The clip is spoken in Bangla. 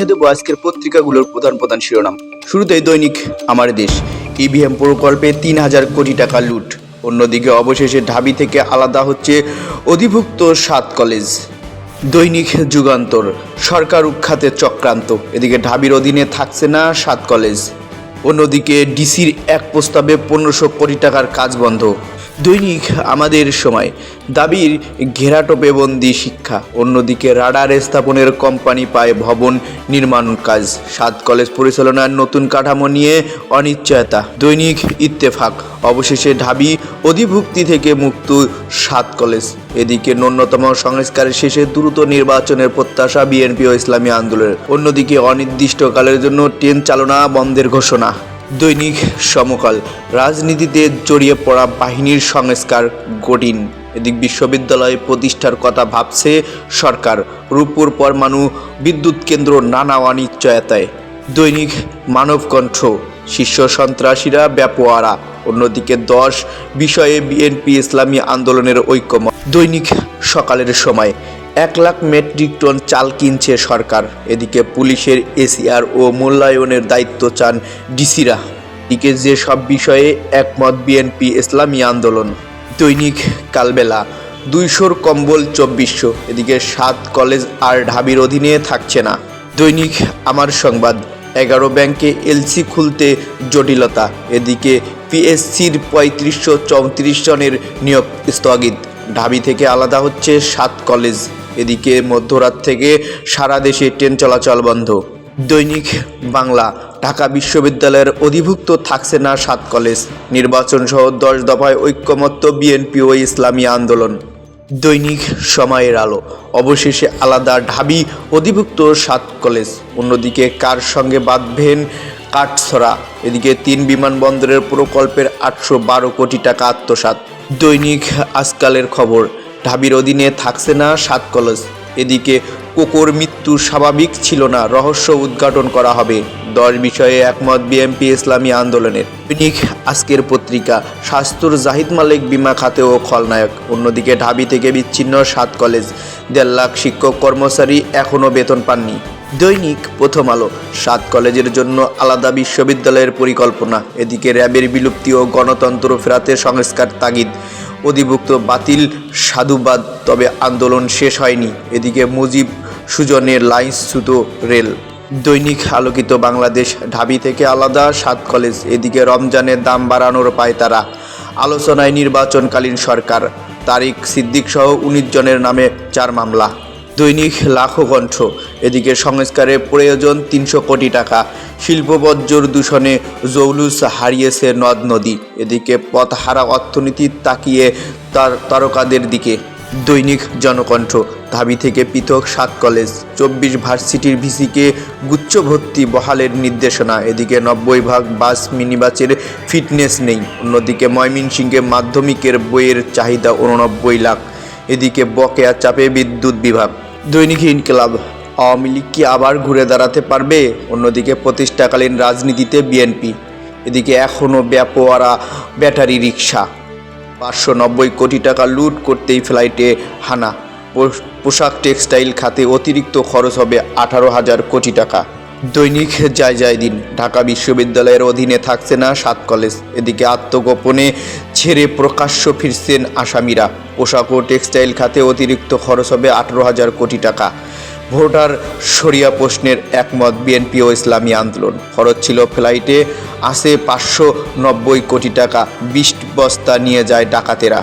দেব আজকের পত্রিকাগুলোর প্রধান প্রধান শিরোনাম। শুরুতেই দৈনিক আমার দেশ, ইভিএম প্রকল্পে ৩,০০০ কোটি টাকা লুট। অন্যদিকে অবশেষে ঢাবি থেকে আলাদা হচ্ছে অধিভুক্ত ৭ কলেজ। দৈনিক যুগান্তর, সরকার উৎখাতে চক্রান্ত, এদিকে ঢাবির অধীনে থাকছে না ৭ কলেজ। অন্যদিকে ডিসির এক প্রস্তাবে ১৫০০ কোটি টাকার কাজ বন্ধ। দৈনিক আমাদের সময়, দাবির ঘেরাটোপে বন্দি শিক্ষা। অন্যদিকে রাডার স্থাপনের কোম্পানি পায় ভবন নির্মাণ কাজ। ৭ কলেজ পরিচালনার নতুন কাঠামো নিয়ে অনিশ্চয়তা। দৈনিক ইত্তেফাক, অবশেষে ঢাবি অধিভুক্তি থেকে মুক্ত ৭ কলেজ। এদিকে ন্যূনতম সংস্কারের শেষে দ্রুত নির্বাচনের প্রত্যাশা বিএনপি ও ইসলামী আন্দোলনের। অন্যদিকে অনির্দিষ্টকালের জন্য ট্রেন চালনা বন্ধের ঘোষণা। দৈনিক সমকাল, রাজনীতিতে জড়িয়ে পড়া বাহিনীর সংস্কার কঠিন। এদিক বিশ্ববিদ্যালয় প্রতিষ্ঠার কথা ভাবছে সরকার। রূপপুর পরমাণু বিদ্যুৎ কেন্দ্র নানা অনিশ্চয়তায়। দৈনিক মানবকণ্ঠ, শীর্ষ সন্ত্রাসীরা ব্যাপোয়ারা। অন্যদিকে ১০ বিষয়ে বিএনপি ইসলামী আন্দোলনের ঐক্যমত। দৈনিক সকালের সময়, ১ লাখ মেট্রিক টন চাল কিনছে সরকার। এদিকে পুলিশের এসিআর ও মূল্যায়নের দায়িত্ব চান ডিসিরা। এদিকে যে সব বিষয়ে একমত বিএনপি ইসলামী আন্দোলন। দৈনিক কালবেলা, ২০০ কম্বল ২৪০০। এদিকে ৭ কলেজ আর ঢাবির অধীনে থাকছে না। দৈনিক আমার সংবাদ, ১১ ব্যাংকে এলসি খুলতে জটিলতা। এদিকে পিএসসির ৩৫৩৪ জনের নিয়োগ স্থগিত। ঢাবি থেকে আলাদা হচ্ছে ৭ কলেজ। এদিকে মধ্যরাত থেকে সারা দেশে ট্রেন চলাচল বন্ধ। দৈনিক বাংলা, ঢাকা বিশ্ববিদ্যালয়ের অধিভুক্ত থাকছে না ৭ কলেজ। নির্বাচন সহ ১০ দফায় ঐক্যমত্য বিএনপি ও ইসলামী আন্দোলন। দৈনিক সময়ের আলো, অবশেষে আলাদা ঢাবি অধিভুক্ত ৭ কলেজ। অন্যদিকে কার সঙ্গে বাঁধবেন কাঠছড়া। এদিকে ৩ বিমানবন্দরের প্রকল্পের ৮১২ কোটি টাকা আত্মসাৎ। দৈনিক আজকালের খবর, ঢাবির অধীনে থাকছে না ৭ কলেজ। এদিকে কোকোর মৃত্যু স্বাভাবিক ছিল না, রহস্য উদ্ঘাটন করা হবে। ১০ বিষয়ে একমত বিএনপি ইসলামী আন্দোলনের। দৈনিক আজকের পত্রিকা, স্বাস্থ্যর জাহিদ মালিক বিমা খাতেও খলনায়ক। অন্যদিকে ঢাবি থেকে বিচ্ছিন্ন ৭ কলেজ। ১.৫ লাখ শিক্ষক কর্মচারী এখনও বেতন পাননি। দৈনিক প্রথম আলো, ৭ কলেজের জন্য আলাদা বিশ্ববিদ্যালয়ের পরিকল্পনা। এদিকে র্যাবের বিলুপ্তি ও গণতন্ত্র ফেরাতে সংস্কার তাগিদ। অধিভুক্ত বাতিল সাধুবাদ, তবে আন্দোলন শেষ হয়নি। এদিকে মুজিব সুজনের লাইনচ্যুত রেল। দৈনিক আলোকিত বাংলাদেশ, ঢাবি থেকে আলাদা ৭ কলেজ। এদিকে রমজানের দাম বাড়ানোর পায়তারা। আলোচনায় নির্বাচনকালীন সরকার। তারিক সিদ্দিক সহ ১৯ জনের নামে ৪ মামলা। দৈনিক লাখো কণ্ঠ, এদিকে সংস্কারের প্রয়োজন ৩০০ কোটি টাকা। শিল্পবর্জ্যর দূষণে জৌলুস হারিয়েছে নদ নদী। এদিকে পথহারা অর্থনীতি তাকিয়ে তারকাদের দিকে। দৈনিক জনকণ্ঠ, ঢাবি থেকে পৃথক ৭ কলেজ। ২৪ ভার্সিটির ভিসিকে গুচ্ছভর্তি বহালের নির্দেশনা। এদিকে ৯০ ভাগ বাস মিনিবাসের ফিটনেস নেই। অন্যদিকে ময়মনসিংহে মাধ্যমিকের বইয়ের চাহিদা ৮৯ লাখ। এদিকে বকেয়া চাপে বিদ্যুৎ বিভাগ। দৈনিক ইনকিলাব, আওয়ামী লীগ কি আবার ঘুরে দাঁড়াতে পারবে? অন্যদিকে প্রতিষ্ঠাকালীন রাজনীতিতে বিএনপি। এদিকে এখনও ব্যাপোয়ারা ব্যাটারি রিকশা। ৫৯০ কোটি টাকা লুট করতেই ফ্লাইটে হানা। পোশাক টেক্সটাইল খাতে অতিরিক্ত খরচ হবে ১৮,০০০ কোটি টাকা। দৈনিক যায় দিন, ঢাকা বিশ্ববিদ্যালয়ের অধীনে থাকছে না 7 কলেজ। এদিকে আত্মগোপনে ছেড়ে প্রকাশ্য ফিরছেন আসামিরা। পোশাক ও টেক্সটাইল খাতে অতিরিক্ত খরচ হবে ১৮,০০০ কোটি টাকা। ভোটার শরিয়া প্রশ্নের একমত বিএনপি ও ইসলামী আন্দোলন। খরচ ছিল ফ্লাইটে, আছে ৫৯০ কোটি টাকা। ২০ বস্তা নিয়ে যায় ডাকাতেরা।